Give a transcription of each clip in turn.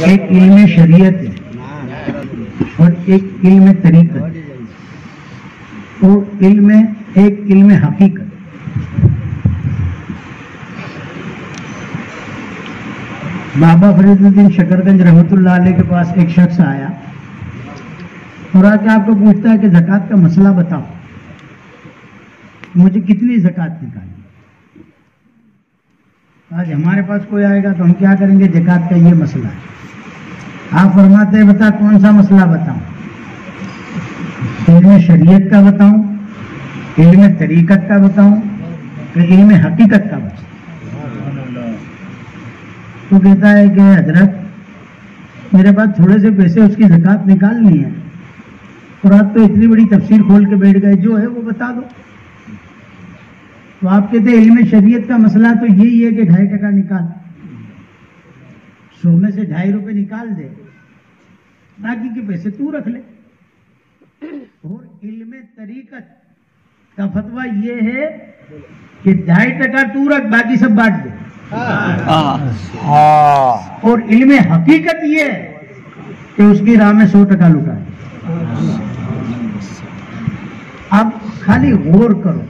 ایک علم شریعت ہے اور ایک علم طریقت اور ایک علم حقیقت. بابا فرید الدین شکرگنج رحمۃ اللہ علیہ کے پاس ایک شخص آیا اور آ کے آپ کو پوچھتا ہے کہ زکوٰۃ کا مسئلہ بتاؤ, مجھے کتنی زکوٰۃ نکالنی. آج ہمارے پاس کوئی آئے گا تو ہم کیا کریں گے, زکوٰۃ کا یہ مسئلہ ہے. آپ فرماتے ہیں بتا کون سا مسئلہ بتاؤں, علم شریعت کا بتاؤں, علم طریقت کا بتاؤں کہ علم حقیقت کا بتاؤں. تو کہتا ہے کہ حضرت میرے پاس تھوڑے سے پیسے, اس کی زکوٰۃ نکالنی ہے اور آپ تو اتنی بڑی تفسیر کھول کے بیٹھ گئے, جو ہے وہ بتا دو. تو آپ کہتے ہیں علم شریعت کا مسئلہ تو یہی ہے کہ 2.5% نکال, 100 میں سے 2.5 روپے نکال دے, باقی کے پیسے تو رکھ لے. اور علم طریقت کا فتویٰ یہ ہے کہ 2.5% تو رکھ, باقی سب بانٹ دے. اور علم حقیقت یہ ہے کہ اس کی راہ میں 100% لٹائے. اب خالی غور کرو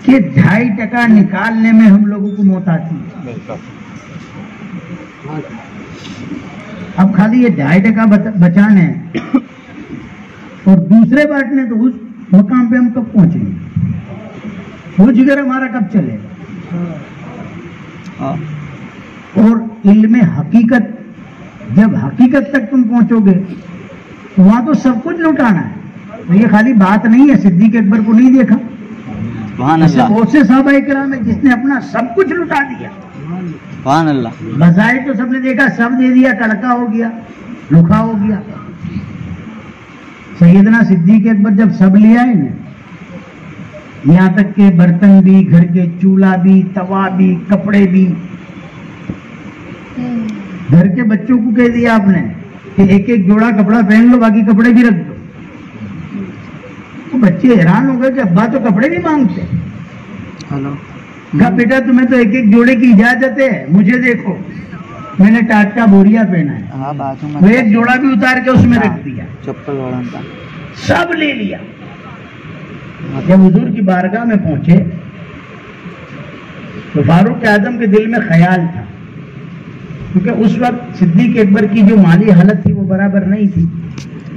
کہ 2.5% نکالنے میں ہم لوگوں کو موت آتی ہے. اب خالی یہ 2.5% بچانے ہیں اور دوسرے بانٹنے, تو اس مقام پہ ہم کب پہنچیں گے, وہ جگر ہمارا کب چلے گا. اور علم حقیقت, جب حقیقت تک تم پہنچو گے تو وہاں تو سب کچھ لٹانا ہے. یہ خالی بات نہیں ہے, صدیق اکبر کو نہیں دیکھا, بہت سے صحابہ کرام ہے جس نے اپنا سب کچھ لٹا دیا. سبحان اللہ. بظاہر تو سب نے دیکھا, سب دے دیا, کڑکا ہو گیا, لکھا ہو گیا. سیدنا صدیق اکبر جب سب لے آئے نا, یہاں تک کہ برتن بھی, گھر کے چولہا بھی, توا بھی, کپڑے بھی, گھر کے بچوں کو کہہ دیا آپ نے کہ ایک ایک جوڑا کپڑا پہن لو, باقی کپڑے بھی رکھ دو. تو بچے حیران ہو گئے کہ ابا تو کپڑے بھی مانگتے. کہا بیٹا تمہیں تو ایک ایک جوڑے کی اجازت ہے, مجھے دیکھو میں نے ٹاٹ کا بوریا پہنا ہے, وہ ایک جوڑا بھی اتار کے اس میں رکھ دیا, سب لے لیا. جب حضور کی بارگاہ میں پہنچے تو فاروق اعظم کے دل میں خیال تھا, کیونکہ اس وقت صدیق اکبر کی جو مالی حالت تھی وہ برابر نہیں تھی,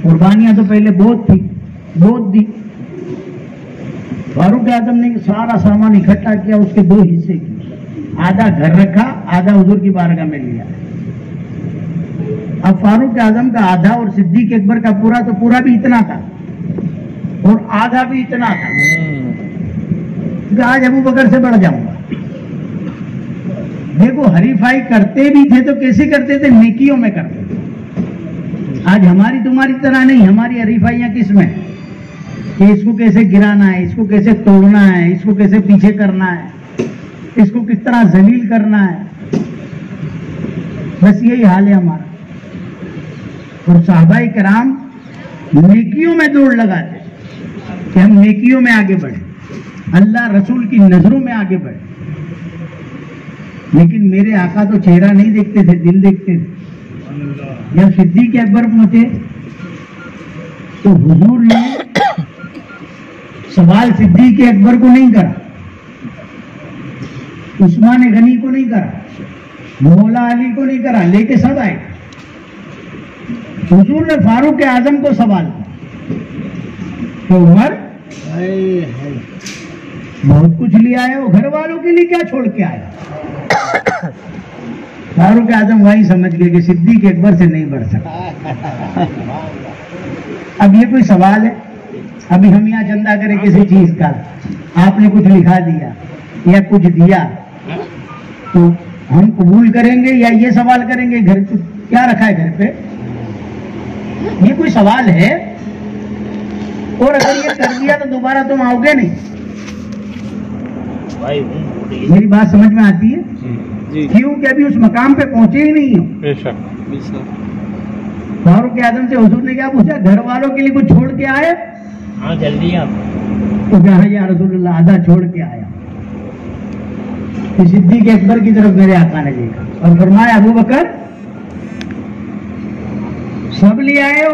قربانیاں تو پہلے بہت دی. فاروق اعظم نے سارا سامان اکٹھا کیا, اس کے 2 حصے کیے, آدھا گھر رکھا, آدھا حضور کی بارگاہ میں لیا. اب فاروق اعظم کا آدھا اور صدیق اکبر کا پورا تو پورا بھی اتنا تھا اور آدھا بھی اتنا تھا. آج ابو بکر سے بڑھ جاؤں گا. دیکھو حریفائی کرتے بھی تھے تو کیسے کرتے تھے, نیکیوں میں کرتے تھے. آج ہماری تمہاری طرح نہیں, ہماری حریفائیاں کس میں, کہ اس کو کیسے گرانا ہے, اس کو کیسے توڑنا ہے, اس کو کیسے پیچھے کرنا ہے, اس کو کس طرح ذلیل کرنا ہے. بس یہی حال ہے ہمارا. اور صحابہ کرام نیکیوں میں دوڑ لگاتے کہ ہم نیکیوں میں آگے بڑھیں, اللہ رسول کی نظروں میں آگے بڑھیں. لیکن میرے آقا تو چہرہ نہیں دیکھتے تھے, دل دیکھتے تھے. جب صدیق اکبر پہنچے تو حضور نے سوال صدیق اکبر کو نہیں کرا, عثمان غنی کو نہیں کرا, مولا علی کو نہیں کرا, لے کے سب آئے. حضور نے فاروق اعظم کو سوال کیا کہ عمر بہت کچھ لے آئے ہو, گھر والوں کے لیے کیا چھوڑ کے آئے. فاروق اعظم وہی سمجھ گئے کہ صدیق اکبر سے نہیں بڑھ سکتا. اب یہ کوئی سوال ہے؟ ابھی ہم یہاں چندہ کریں کسی چیز کا, آپ نے کچھ لکھا دیا یا کچھ دیا تو ہم قبول کریں گے یا یہ سوال کریں گے گھر کیا رکھا ہے گھر پہ. یہ کوئی سوال ہے؟ اور اگر یہ کر دیا تو دوبارہ تم آؤ گے نہیں. میری بات سمجھ میں آتی ہے؟ کیوں کہ ابھی اس مقام پہ پہنچے ہی نہیں ہو. فاروق اعظم سے حضور نے کیا پوچھا, گھر والوں کے لیے کچھ چھوڑ کے آئے؟ ہاں جلدی آپ. تو کہا یا رسول اللہ آدھا چھوڑ کے آیا. کہ صدیق اکبر کی طرف میرے آقا نے دیکھا اور فرمایا ابو بکر سب لے آئے ہو؟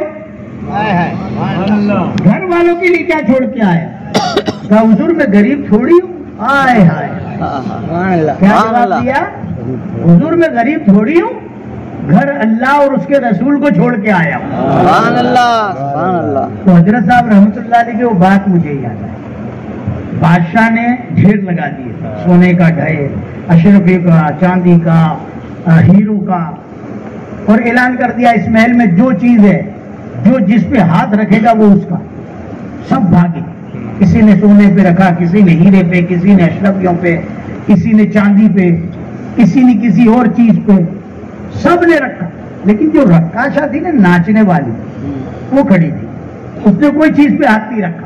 گھر والوں کے لیے کیا چھوڑ کے آئے؟ کہا حضور میں غریب تھوڑی ہوں. آئے ہائے کیا جواب دیا؟ حضور میں غریب تھوڑی ہوں، گھر اللہ اور اس کے رسول کو چھوڑ کے آیا ہوں. تو حضرت صاحب رحمۃ اللہ علیہ کی وہ بات مجھے یاد ہے. بادشاہ نے ڈھیر لگا دیے، سونے کا ڈھیر، اشرفی کا، چاندی کا، ہیرو کا، اور اعلان کر دیا اس محل میں جو چیز ہے، جو جس پہ ہاتھ رکھے گا وہ اس کا. سب بھاگے. کسی نے سونے پہ رکھا، کسی نے ہیرے پہ، کسی نے اشرفیوں پہ، کسی نے چاندی پہ، کسی نے کسی اور چیز پہ، سب نے رکھا. لیکن جو رقاصہ تھی نا، ناچنے والی، وہ کھڑی تھی، اس نے کوئی چیز پہ ہاتھ نہیں رکھا.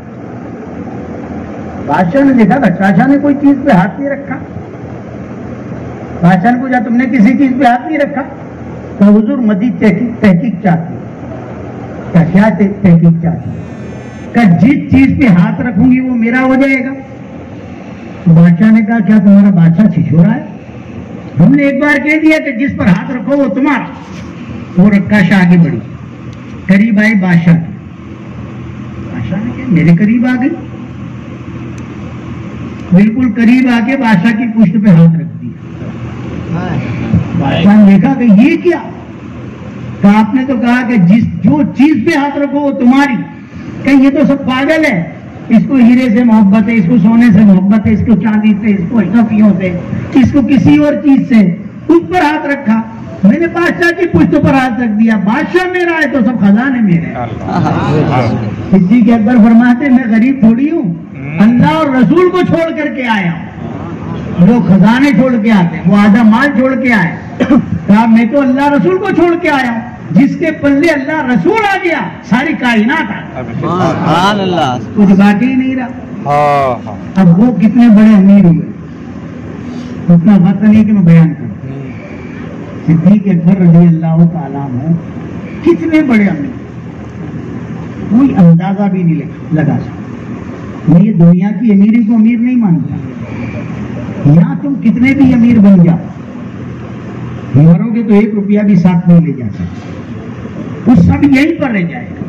بادشاہ نے دیکھا رقاصہ نے کوئی چیز پہ ہاتھ نہیں رکھا. بادشاہ نے پوچھا تم نے کسی چیز پہ ہاتھ نہیں رکھا؟ تو حضور مزید تحقیق چاہتی. کیا تحقیق چاہتی؟ کہ جس چیز پہ ہاتھ رکھوں گی وہ میرا ہو جائے گا. تو بادشاہ نے کہا کیا تمہارا بادشاہ چھچورا ہے؟ ہم نے ایک بار کہہ دیا کہ جس پر ہاتھ رکھو وہ تمہارا. وہ رقاصہ آگے بڑھی، قریب آئی بادشاہ کی. بادشاہ نے کہا میرے قریب آ گئی، بالکل قریب آ کے بادشاہ کی پشت پہ ہاتھ رکھ دیا. بادشاہ نے دیکھا کہ یہ کیا؟ کہ آپ نے تو کہا کہ جو چیز پہ ہاتھ رکھو وہ تمہاری. کہ یہ تو سب پاگل ہے، اس کو ہیرے سے محبت ہے، اس کو سونے سے محبت ہے، اس کو چاندی سے، اس کو اشرفیوں سے، اس کو کسی اور چیز سے، اس پر ہاتھ رکھا. میں نے بادشاہ کی پشت پر ہاتھ رکھ دیا. بادشاہ میرا ہے تو سب خزانے میرے ہیں. صدیق اکبر فرماتے میں غریب تھوڑی ہوں، اللہ اور رسول کو چھوڑ کر کے آیا ہوں. جو خزانے چھوڑ کے آتے ہیں وہ آدھا مال چھوڑ کے آئے. کہا میں تو اللہ رسول کو چھوڑ کے آیا ہوں. جس کے پلے اللہ رسول آ گیا ساری کائنات آ گئی، کچھ باقی ہی نہیں رہا. اب وہ کتنے بڑے امیر ہوئے، اتنا وقت نہیں کہ میں بیان کروں. صدیق اکبر رضی اللہ تعالیٰ عنہ کتنے بڑے امیر، کوئی اندازہ بھی نہیں لگا سکتا. میں یہ دنیا کی امیری کو امیر نہیں مانتا. یہاں تم کتنے بھی امیر بن جاؤ، مرو گے تو 1 روپیہ بھی ساتھ نہیں لے جا سکتے، وہ سب یہیں پر رہ جائے گا.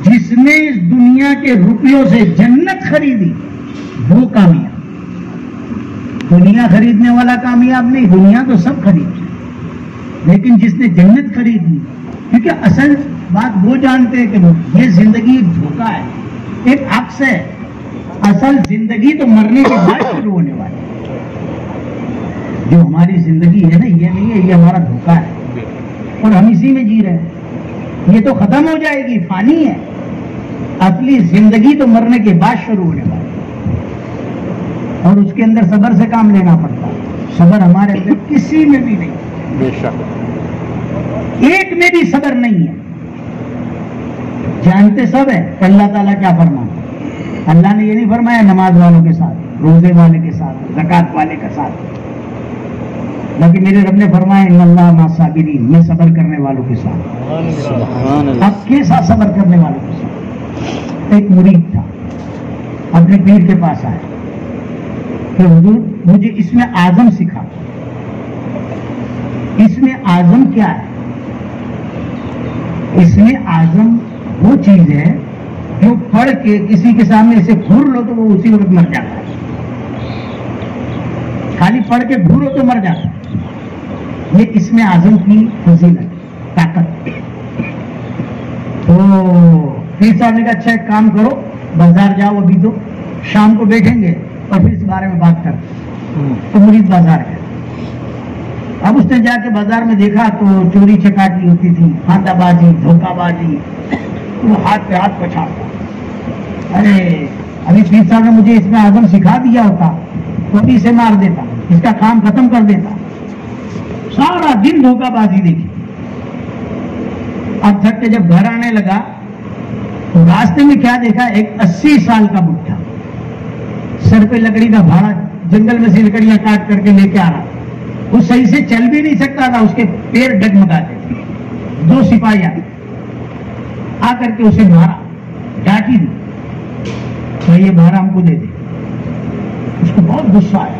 جس نے اس دنیا کے روپیوں سے جنت خریدی وہ کامیاب. دنیا خریدنے والا کامیاب نہیں، دنیا تو سب خریدتے، لیکن جس نے جنت خرید لی. کیونکہ اصل بات وہ جانتے ہیں کہ یہ زندگی ایک دھوکہ ہے، ایک عکس ہے. اصل زندگی تو مرنے کے بعد شروع ہونے والی ہے. جو ہماری زندگی ہے نا، یہ نہیں ہے، یہ ہمارا دھوکہ ہے اور ہم اسی میں جی رہے ہیں. یہ تو ختم ہو جائے گی، فانی ہے. اصلی زندگی تو مرنے کے بعد شروع ہونے والی ہے، اور اس کے اندر صبر سے کام لینا پڑتا ہے. صبر ہمارے اندر کسی میں بھی نہیں، بے شک ایک میں بھی صبر نہیں ہے. جانتے سب ہے کہ اللہ تعالیٰ کیا فرماتا. اللہ نے یہ نہیں فرمایا نماز والوں کے ساتھ، روزے والے کے ساتھ، زکات والے کے ساتھ، بلکہ میرے رب نے فرمایا ان اللہ مع الصابرین، میں صبر کرنے والوں کے ساتھ. اب کیسا صبر کرنے والوں کے ساتھ؟ ایک مرید تھا، اپنے پیر کے پاس آیا کہ حضور مجھے اس میں اعظم سکھا. اس میں اعظم کیا ہے؟ اس میں اعظم وہ چیز ہے جو پڑھ کے کسی کے سامنے اسے گھور لو تو وہ اسی وقت مر جاتا ہے. خالی پڑھ کے گھورو تو مر جاتا ہے. یہ اس میں اعظم کی فضیلت، طاقت. تو پیر صاحب نے کہا اچھا ایک کام کرو، بازار جاؤ، ابھی تو شام کو بیٹھیں گے اور پھر اس بارے میں بات کرتے. تو مرید بازار گیا. اب اس نے جا کے بازار میں دیکھا تو چوری چکاٹی ہوتی تھی، ہاتھا بازی، دھوکہ بازی، وہ ہاتھ پہ ہاتھ پچھاڑتا. ارے ابھی پیر صاحب نے مجھے اس میں اعظم سکھا دیا ہوتا تو ابھی اسے مار دیتا، اس کا کام ختم کر دیتا. سارا دن دھوکہ بازی دیکھی. اب تھک کے جب گھر آنے لگا تو راستے میں کیا دیکھا؟ ایک 80 سال کا بڈھا سر پہ لکڑی کا بھاڑا، جنگل میں سے لکڑیاں کاٹ کر کے لے کے آ رہا. وہ صحیح سے چل بھی نہیں سکتا تھا، اس کے پیر ڈگمگاتے تھے. 2 سپاہی آ کر کے اسے مارا، ڈانٹی دی، یہ بھاڑا ہم کو دے دے. اس کو بہت غصہ آیا.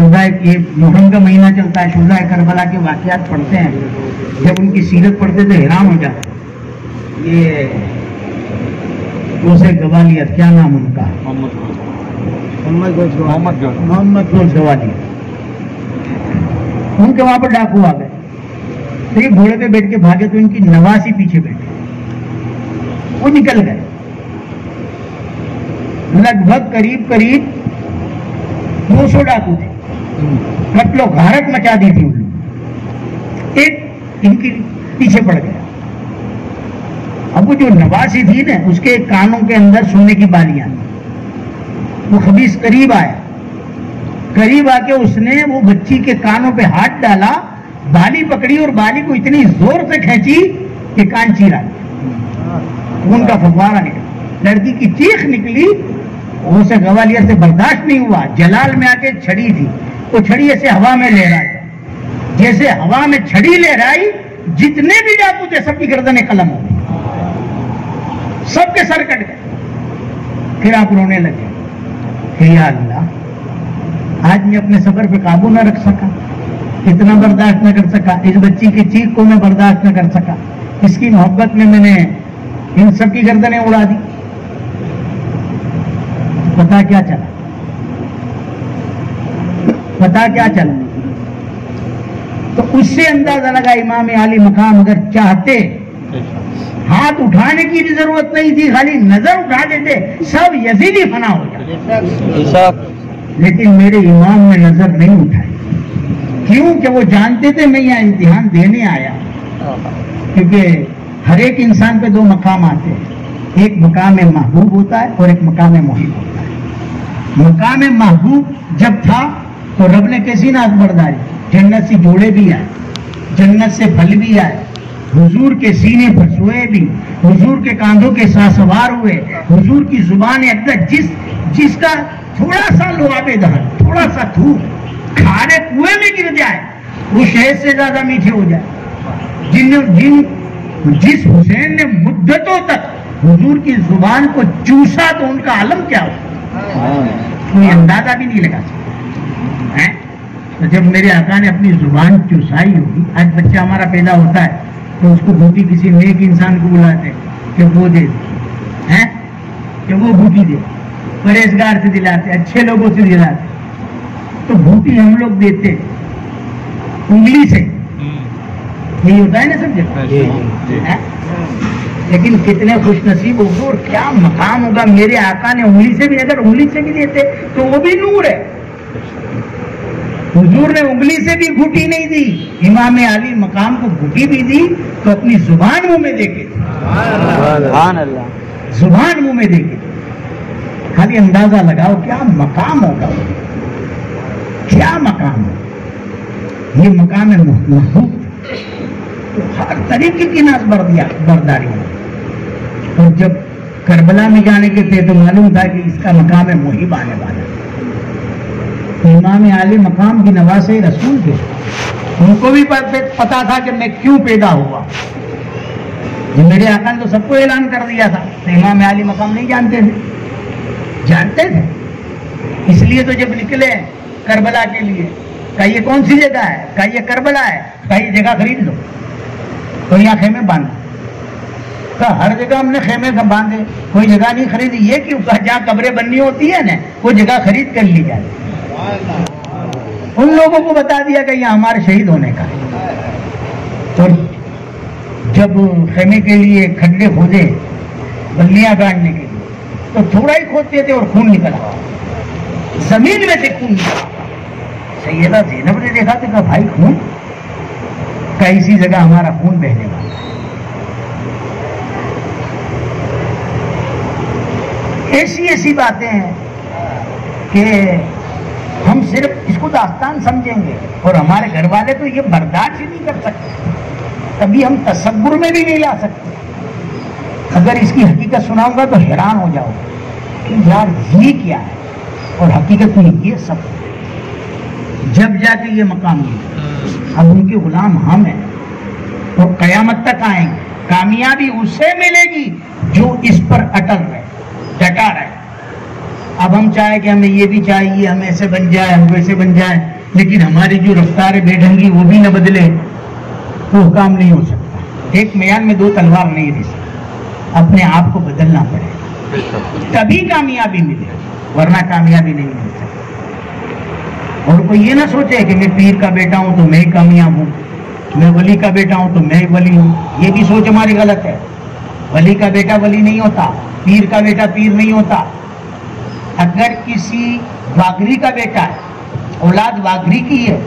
شہداء یہ محرم کا مہینہ چلتا ہے، شہداء کربلا کے واقعات پڑھتے ہیں، جب ان کی سیرت پڑھتے تو حیران ہو جاتے. یہ اسے گوالیت، کیا نام ان کا؟ محمد گوز گوالیت. ان کے وہاں پر ڈاکو آ گئے تو یہ گھوڑے پہ بیٹھ کے بھاگے تو ان کی نواسی پیچھے بیٹھے، وہ نکل گئے. لگ بھگ قریب 200 ڈاکو تھے، قتل و غارت مچا دی تھی ان لوگ. ایک ان کے پیچھے پڑ گیا. اب وہ جو نواسی تھی نا، اس کے کانوں کے اندر سونے کی بالیاں، وہ خبیث قریب آیا. قریب آ کے اس نے وہ بچی کے کانوں پہ ہاتھ ڈالا، بالی پکڑی اور بالی کو اتنی زور سے کھینچی کہ کان چیرا، خون کا فوارہ نکلا، لڑکی کی چیخ نکلی. اسے گوالیت سے برداشت نہیں ہوا، جلال میں آ کے چھڑی تھی، وہ چھڑی ایسے ہوا میں لہرائی، جیسے ہوا میں چھڑی لہرائی، جتنے بھی ڈاکو تھے سب کی گردنیں قلم ہو گئی، سب کے سر کٹ گئے. پھر آپ رونے لگے کہ یا اللہ، آج میں اپنے صبر پہ قابو نہ رکھ سکا، اتنا برداشت نہ کر سکا، اس بچی کی چیخ کو میں برداشت نہ کر سکا، اس کی محبت میں نے ان سب کی گردنیں اڑا دی. پتا کیا چلا؟ تو اس سے اندازہ لگا امام عالی مقام اگر چاہتے ہاتھ اٹھانے کی بھی ضرورت نہیں تھی، خالی نظر اٹھا دیتے سب یزیدی فنا ہو جاتے. لیکن میرے امام نے نظر نہیں اٹھائی. کیوں کہ وہ جانتے تھے میں یہاں امتحان دینے آیا. کیونکہ ہر ایک انسان پہ 2 مقام آتے ہیں، ایک مقام محبوب ہوتا ہے اور ایک مقام محب ہوتا ہے. مقام محبوب جب تھا تو رب نے کیسی ناز برداری، جنت سے جوڑے بھی آئے، جنت سے پھل بھی آئے، حضور کے سینے پر سوئے بھی، حضور کے کاندھوں کے ساتھ سوار ہوئے، حضور کی زبان اقدس جس کا تھوڑا سا لعاب دہن، تھوڑا سا تھوک کھارے کنویں میں گر جائے وہ شہد سے زیادہ میٹھے ہو جائے. جس حسین نے مدتوں تک حضور کی زبان کو چوسا تو ان کا عالم کیا ہو، کوئی اندازہ بھی نہیں لگا سکتا. تو جب میرے آقا نے اپنی زبان چوسائی ہوگی، آج بچہ ہمارا پیدا ہوتا ہے تو اس کو بھوٹی کسی نیک انسان کو بلاتے کہ وہ دے دے، کہ وہ بھوٹی دے، پرہیزگار سے دلاتے، اچھے لوگوں سے دلاتے. تو بھوٹی ہم لوگ دیتے انگلی سے، یہی ہوتا ہے نا سب جگہ. لیکن کتنے خوش نصیب ہوگے اور کیا مقام ہوگا. میرے آقا نے انگلی سے بھی، اگر انگلی سے بھی دیتے تو وہ بھی نور ہے. حضور نے انگلی سے بھی گھٹی نہیں دی، امام علی مقام کو گھٹی بھی دی تو اپنی زبان منہ میں دے کے، زبان منہ میں دے کے. خالی اندازہ لگاؤ کیا مقام ہوگا، کیا مقام ہوگا. یہ مقام محبوب تو ہر طریقے کی ناز برداری ہے. اور جب کربلا میں جانے کے تھے تو معلوم تھا کہ اس کا مقام محب آنے والا. امام عالی مقام کی نواسے رسول تھے، ان کو بھی پتا تھا کہ میں کیوں پیدا ہوا. میرے آقا نے تو سب کو اعلان کر دیا تھا، تو امام عالی مقام نہیں جانتے تھے؟ جانتے تھے. اس لیے تو جب نکلے کربلا کے لیے، کہا یہ کون سی جگہ ہے، کہا یہ کربلا ہے، کہا یہ جگہ خرید لو تو یہاں خیمے باندھو. کہا ہر جگہ ہم نے خیمے باندھے، کوئی جگہ نہیں خریدی. یہ کیوں؟ کہا جہاں قبریں بننی ہوتی ہے نا وہ جگہ خرید کر لی جائے. ان لوگوں کو بتا دیا کہ یہ ہمارے شہید ہونے کا ہے. اور جب خیمے کے لیے کھڈے کھودے بلیاں گاڑنے کے لیے تو تھوڑا ہی کھودتے تھے اور خون نکلا، زمین میں سے خون نکلا. سیدہ زینب نے دیکھا تو کہا بھائی خون، کہ اسی جگہ ہمارا خون بہنے والا. ایسی باتیں ہیں کہ ہم صرف اس کو داستان سمجھیں گے اور ہمارے گھر والے تو یہ برداشت ہی نہیں کر سکتے، کبھی ہم تصور میں بھی نہیں لا سکتے. اگر اس کی حقیقت سناؤں گا تو حیران ہو جاؤ کہ یار یہ کیا ہے، اور حقیقت میں یہ سب جب جا کے یہ مقام ملے. اب ان کے غلام ہم ہیں اور قیامت تک آئیں گے. کامیابی اسے ملے گی جو اس پر اٹل رہے، ڈٹا رہے. اب ہم چاہیں کہ ہمیں یہ بھی چاہیے، ہم ایسے بن جائیں، ہم ویسے بن جائیں، لیکن ہماری جو رفتار ہے بے ڈھنگی وہ بھی نہ بدلے تو کام نہیں ہو سکتا۔ ایک میان میں دو تلوار نہیں رہ سکتی، اپنے آپ کو بدلنا پڑے تبھی کامیابی ملے، ورنہ کامیابی نہیں مل سکتی۔ اور کوئی یہ نہ سوچے کہ میں پیر کا بیٹا ہوں تو میں کامیاب ہوں، میں ولی کا بیٹا ہوں تو میں ولی ہوں، یہ بھی سوچ ہماری غلط ہے۔ ولی کا بیٹا ولی نہیں ہوتا، پیر کا بیٹا پیر نہیں ہوتا۔ اگر کسی واگری کا بیٹا ہے، اولاد واگری کی ہے،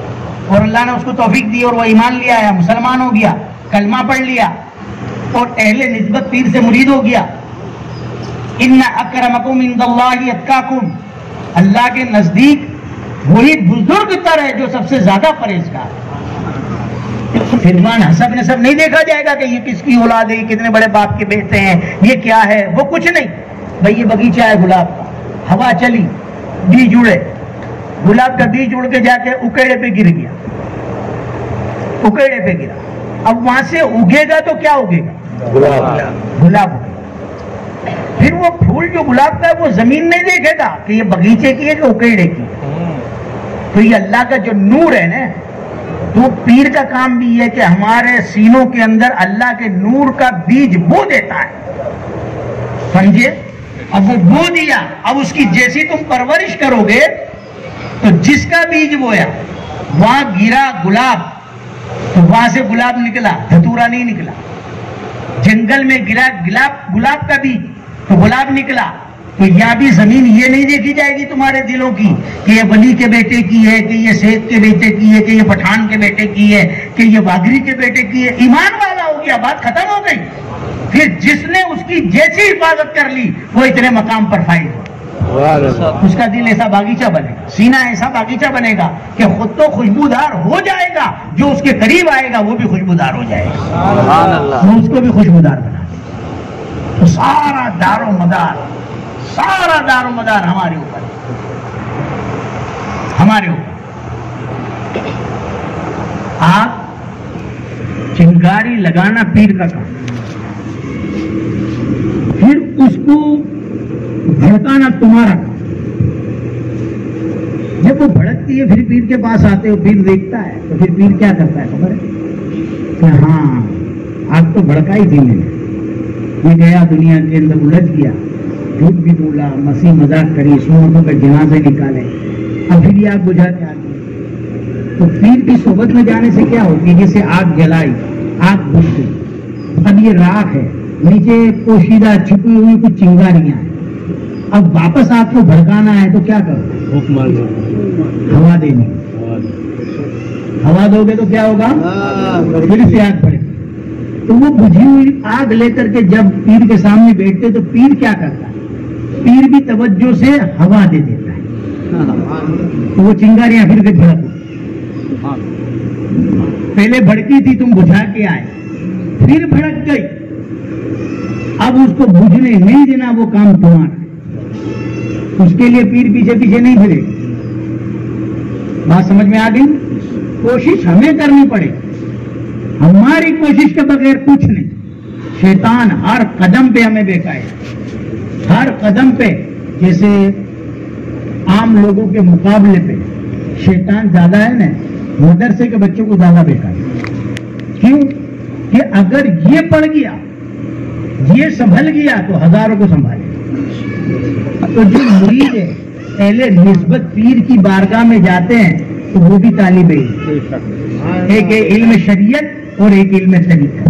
اور اللہ نے اس کو توفیق دی اور وہ ایمان لیا ہے، مسلمان ہو گیا، کلمہ پڑھ لیا اور اہل نسبت پیر سے مرید ہو گیا، ان اکرمکم عند اللہ اتقاکم، اللہ کے نزدیک وہی بزرگ تر ہے جو سب سے زیادہ پرہیزگار ہے۔ فرمان حسب نسب نہیں دیکھا جائے گا کہ یہ کس کی اولاد ہے، یہ کتنے بڑے باپ کے بیٹے ہیں، یہ کیا ہے، وہ کچھ نہیں۔ بھئی یہ باغیچہ ہے گلاب کا، ہوا چلی، بیج اڑے، گلاب کا بیج اڑ کے جا کے اکیڑے پہ گر گیا، اکیڑے پہ گرا، اب وہاں سے اگے گا تو کیا اگے گا؟ گلاب اگے گا۔ پھر وہ پھول جو گلاب کا ہے وہ زمین نہیں دیکھے گا کہ یہ باغیچے کی ہے کہ اکیڑے کی ہے۔ تو یہ اللہ کا جو نور ہے نا، تو پیر کا کام بھی ہے کہ ہمارے سینوں کے اندر اللہ کے نور کا بیج بو دیتا ہے، سمجھے؟ اب وہ بو دیا، اب اس کی جیسی تم پرورش کرو گے تو جس کا بیج بویا وہاں گرا گلاب تو وہاں سے گلاب نکلا، دھتورا نہیں نکلا۔ جنگل میں گرا گلاب کا بیج تو گلاب نکلا۔ تو یہاں بھی زمین یہ نہیں دیکھی جائے گی تمہارے دلوں کی کہ یہ ولی کے بیٹے کی ہے، کہ یہ سیخ کے بیٹے کی ہے، کہ یہ پٹھان کے بیٹے کی ہے، کہ یہ واگری کے بیٹے کی ہے۔ ایمان والا ہو گیا، بات ختم ہو گئی۔ پھر جس نے اس کی جیسی حفاظت کر لی وہ اتنے مقام پر فائز ہو، اس کا دل ایسا باغیچہ بنے گا، سینہ ایسا باغیچہ بنے گا کہ خود تو خوشبودار ہو جائے گا، جو اس کے قریب آئے گا وہ بھی خوشبودار ہو جائے گا، وہ اس کو بھی خوشبودار بنا۔ تو سارا دار و مدار ہمارے اوپر، ہمارے اوپر۔ آپ چنگاری لگانا پیر کا کام، پھر اس کو بھڑکانا تمہارا کام۔ جب وہ بھڑکتی ہے پھر پیر کے پاس آتے ہو، پیر دیکھتا ہے تو پھر پیر کیا کرتا ہے خبر ہے کہ ہاں آپ تو بھڑکائی تھی میں نے، یہ گیا دنیا کے اندر الجھ گیا، جھوٹ بھی بولا، مسیح مذاق کری، سنتوں کے جنازے نکالے، اب پھر یہ آگ بجھا کے آ گئی۔ تو پیر کی صحبت میں جانے سے کیا ہوتی ہے؟ جیسے آگ جلائی، آگ بجھ گئی، اب یہ راکھ ہے، نیچے پوشیدہ چھپی ہوئی کچھ چنگاریاں ہیں، اب واپس آپ کو بھڑکانا ہے تو کیا کرو؟ ہوا دینی، ہوا دو گے تو کیا ہوگا؟ پھر سے آگ بڑھے۔ تو وہ بجھی ہوئی آگ لے کر کے جب پیر کے سامنے بیٹھتے تو پیر کیا کرتا ہے؟ پیر بھی توجہ سے ہوا دے دیتا ہے، تو وہ چنگاریاں پھر کے بھڑک، پہلے بھڑکی تھی تم بجھا کے آئے، پھر بھڑک گئی، اب اس کو بجھنے نہیں دینا وہ کام تمہارا، اس کے لیے پیر پیچھے پیچھے نہیں پھرے۔ بات سمجھ میں آ گئی؟ کوشش ہمیں کرنی پڑے، ہماری کوشش کے بغیر کچھ نہیں۔ شیطان ہر قدم پہ ہمیں بہکائے، ہر قدم پہ، جیسے عام لوگوں کے مقابلے پہ شیطان زیادہ ہے نا، مدرسے کے بچوں کو زیادہ بہکائے۔ کیوں؟ کہ اگر یہ پڑھ گیا، یہ سنبھل گیا تو ہزاروں کو سنبھالے۔ تو جو مرید ہے اہل نسبت پیر کی بارگاہ میں جاتے ہیں تو وہ بھی طالب علم، ایک علم شریعت اور ایک علم طریقت۔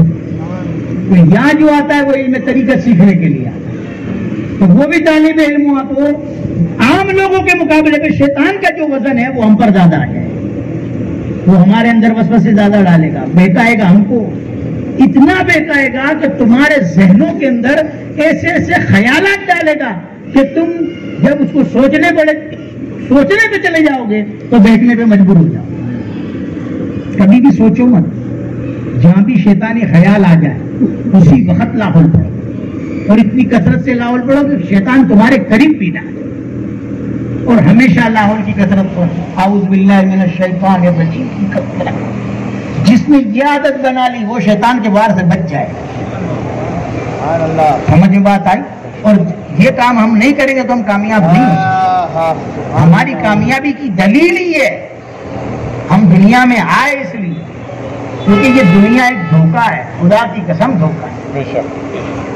تو یہاں جو آتا ہے وہ علم طریقت سیکھنے کے لیے آتا ہے، تو وہ بھی طالب علم ہوا، تو عام لوگوں کے مقابلے پہ شیطان کا جو وزن ہے وہ ہم پر زیادہ آ جائے، وہ ہمارے اندر وسوسے زیادہ ڈالے گا، بہکائے گا ہم کو، اتنا بہکائے گا کہ تمہارے ذہنوں کے اندر ایسے ایسے خیالات ڈالے گا کہ تم جب اس کو سوچنے پہ چلے جاؤ گے تو بیٹھنے پہ مجبور ہو جاؤ۔ کبھی بھی سوچو مت، جہاں بھی شیطانی خیال آ جائے اسی وقت لاحول پڑھو، اور اتنی کثرت سے لاحول پڑھو کہ شیطان تمہارے قریب بھی نہ آئے، اور ہمیشہ لاحول کی کثرت پڑھو، اعوذ باللہ من الشیطان الرجیم کی کثرت۔ جس نے یہ عادت بنا لی وہ شیطان کے وار سے بچ جائے۔ سمجھ میں بات آئی؟ اور یہ کام ہم نہیں کریں گے تو ہم کامیاب نہیں ہو سکتے. ہماری کامیابی کی دلیل ہی ہے ہم دنیا میں آئے اس لیے کیونکہ یہ دنیا ایک دھوکہ ہے, خدا کی قسم دھوکہ ہے.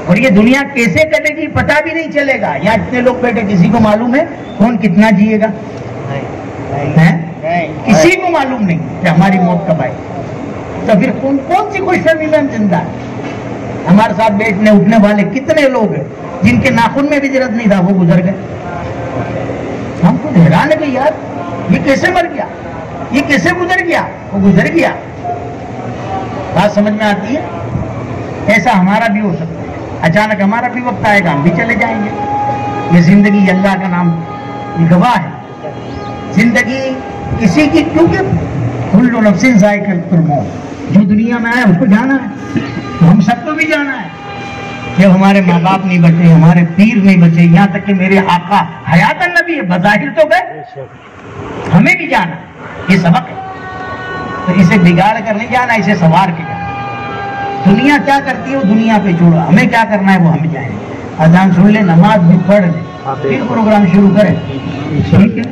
اور یہ دنیا کیسے کٹے گی پتہ بھی نہیں چلے گا. یہاں اتنے لوگ بیٹھے, کسی کو معلوم ہے کون کتنا جیے گا؟ کسی کو معلوم نہیں کہ ہماری موت کب آئے. تو پھر کون سی خوش فہمی میں ہم زندہ ہے؟ ہمارے ساتھ بیٹھنے اٹھنے والے کتنے لوگ ہیں جن کے ناخن میں بھی درد نہیں تھا, وہ گزر گئے. ہم خود حیران ہے کہ یار یہ کیسے مر گیا, یہ کیسے گزر گیا؟ وہ گزر گیا. بات سمجھ میں آتی ہے؟ ایسا ہمارا بھی ہو سکتا ہے. اچانک ہمارا بھی وقت آئے گا, ہم بھی چلے جائیں گے. یہ زندگی اللہ کا نام یہ گواہ ہے. زندگی کسی کی, کیونکہ کل نفس ذائقۃ الموت, جو دنیا میں آیا اس کو جانا ہے, تو ہم سب کو بھی جانا ہے. جب ہمارے ماں باپ نہیں بچے, ہمارے پیر نہیں بچے, یہاں تک کہ میرے آقا حیات النبی بظاہر تو گئے, ہمیں بھی جانا ہے. یہ سبق ہے. تو اسے بگاڑ کر نہیں جانا, اسے سوار کے جانا. دنیا کیا کرتی ہے وہ دنیا پہ چھوڑو, ہمیں کیا کرنا ہے وہ ہم جائیں. اذان سن لے, نماز بھی پڑھ لے, پھر پروگرام شروع کریں. ٹھیک ہے.